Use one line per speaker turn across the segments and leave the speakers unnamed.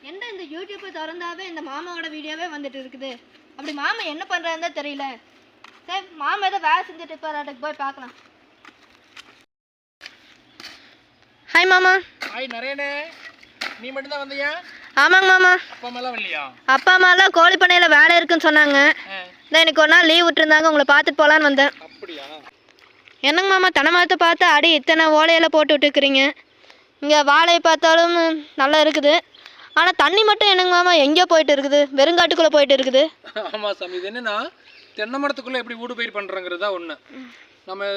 என்ன இந்த யூடியூப்பை திறந்தாவே இந்த மாமாவோட வீடியோவே வந்துட்டு இருக்குது. அப்படி மாமா என்ன பண்ணுறாருன்னு தெரியல. சரி மாமா ஏதோ வேலை செஞ்சுட்டு இருப்பார், அதுக்கு போய் பார்க்கலாம். ஹாய் மாமா.
ஹாய் நரேனே, நீ மட்டும் தான் வந்தியா?
ஆமாங்க மாமா.
அப்பா அம்மாலாம் வரலையா?
அப்பா அம்மாலாம் கோழி பண்ணையில் வேலை இருக்குன்னு சொன்னாங்க. இதான் எனக்கு ஒரு நாள் லீவ் விட்டுருந்தாங்க, உங்களை பார்த்துட்டு போகலான்னு வந்தேன்.
அப்படியா?
என்னங்க மாமா தென்னை மரத்தை பார்த்து அடி இத்தனை ஓலையெல்லாம் போட்டு விட்டுருக்குறீங்க. இங்கே வாழையை பார்த்தாலும் நல்லா இருக்குது, ஆனால் தண்ணி மட்டும் என்னங்க மாமா எங்கேயோ போயிட்டு இருக்குது, வெறுங்காட்டுக்குள்ளே போயிட்டு இருக்குது.
ஆமாம் சாமி, இது என்னென்னா தென்னை மரத்துக்குள்ளே எப்படி ஊடு பயிர் பண்ணுறங்கிறதா ஒன்று. நம்ம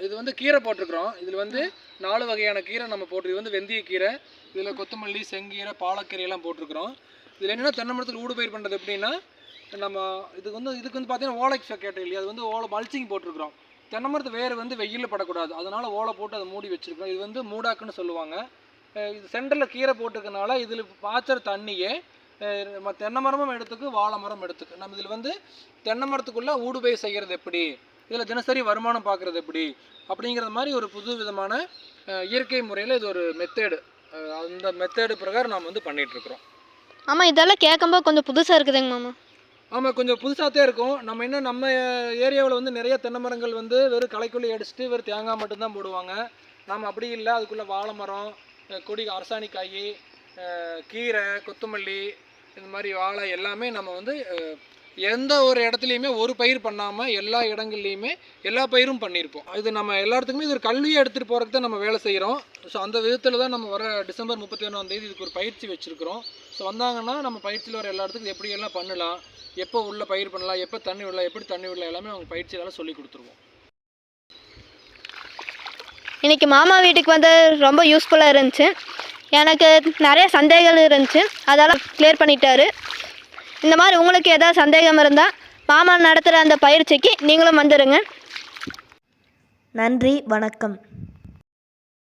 இது வந்து கீரை போட்டிருக்கிறோம். இதில் வந்து 4 வகையான கீரை நம்ம போட்டு, இது வந்து வெந்தய கீரை, இதில் கொத்தமல்லி, செங்கீரை, பாலக்கீரையெல்லாம் போட்டிருக்கிறோம். இதில் என்னென்னா தென்னை மரத்தில் ஊடு பயிர் பண்ணுறது எப்படின்னா, நம்ம இதுக்கு வந்து பார்த்தீங்கன்னா ஓலை கேட்டோம் இல்லையா, அது வந்து ஓலை மல்ச்சிங் போட்டிருக்கிறோம். தென்னை மரத்து வேறு வந்து வெயிலில் படக்கூடாது, அதனால் ஓலை போட்டு அதை மூடி வச்சுருக்கோம். இது வந்து மூடாக்குன்னு சொல்லுவாங்க. இது சென்டரில் கீரை போட்டிருக்கனால இதில் பாய்ச்சற தண்ணியே நம்ம தென்னை மரமும் எடுத்துக்கு, வாழை மரம் எடுத்துக்கு. நம்ம இதில் வந்து தென்னை மரத்துக்குள்ளே ஊடு பயிர் செய்கிறது எப்படி, இதில் தினசரி வருமானம் பார்க்குறது எப்படி அப்படிங்கிறது மாதிரி ஒரு புது விதமான இயற்கை முறையில் இது ஒரு மெத்தேடு. அந்த மெத்தேடு பிரகாரம் நாம் வந்து பண்ணிகிட்ருக்குறோம்.
ஆமாம், இதெல்லாம் கேட்கும்போது கொஞ்சம் புதுசாக இருக்குதுங்க மாமா.
ஆமாம், கொஞ்சம் புதுசாகத்தே இருக்கும். நம்ம என்ன நம்ம ஏரியாவில் வந்து நிறைய தென்னை மரங்கள் வந்து வெறும் களைக்குள்ளே அடிச்சுட்டு வெறும் தேங்காய் மட்டும்தான் போடுவாங்க. நாம் அப்படி இல்லை, அதுக்குள்ளே வாழை மரம், கொடி, அரசாணிக்காய், கீரை, கொத்தமல்லி, இந்த மாதிரி வாழை எல்லாமே நம்ம வந்து எந்த ஒரு இடத்துலையுமே ஒரு பயிர் பண்ணாமல் எல்லா இடங்கள்லையுமே எல்லா பயிரும் பண்ணியிருப்போம். இது நம்ம எல்லாத்துக்குமே இது ஒரு கல்வியை எடுத்துகிட்டு போகிறதுக்கு தான் நம்ம வேலை செய்கிறோம். ஸோ அந்த விதத்தில் தான் நம்ம வர டிசம்பர் 31 இதுக்கு ஒரு பயிற்சி வச்சுருக்கிறோம். ஸோ வந்தாங்கன்னா நம்ம பயிற்சியில் வர எல்லா இடத்துக்கும் எப்படியெல்லாம் பண்ணலாம், எப்போ உள்ள பயிர் பண்ணலாம், எப்போ தண்ணி விடலாம், எப்படி தண்ணி விடலாம், எல்லாமே அவங்க பயிற்சியெல்லாம் சொல்லி கொடுத்துருவோம்.
இன்றைக்கி மாமா வீட்டுக்கு வந்து ரொம்ப யூஸ்ஃபுல்லாக இருந்துச்சு. எனக்கு நிறைய சந்தேகங்கள் இருந்துச்சு, அதெல்லாம் கிளியர் பண்ணிட்டாரு. இந்த மாதிரி உங்களுக்கு ஏதாவது சந்தேகம் இருந்தால் மாமா நடத்துகிற அந்த பயிற்சிக்கு நீங்களும் வந்துடுங்க.
நன்றி, வணக்கம்.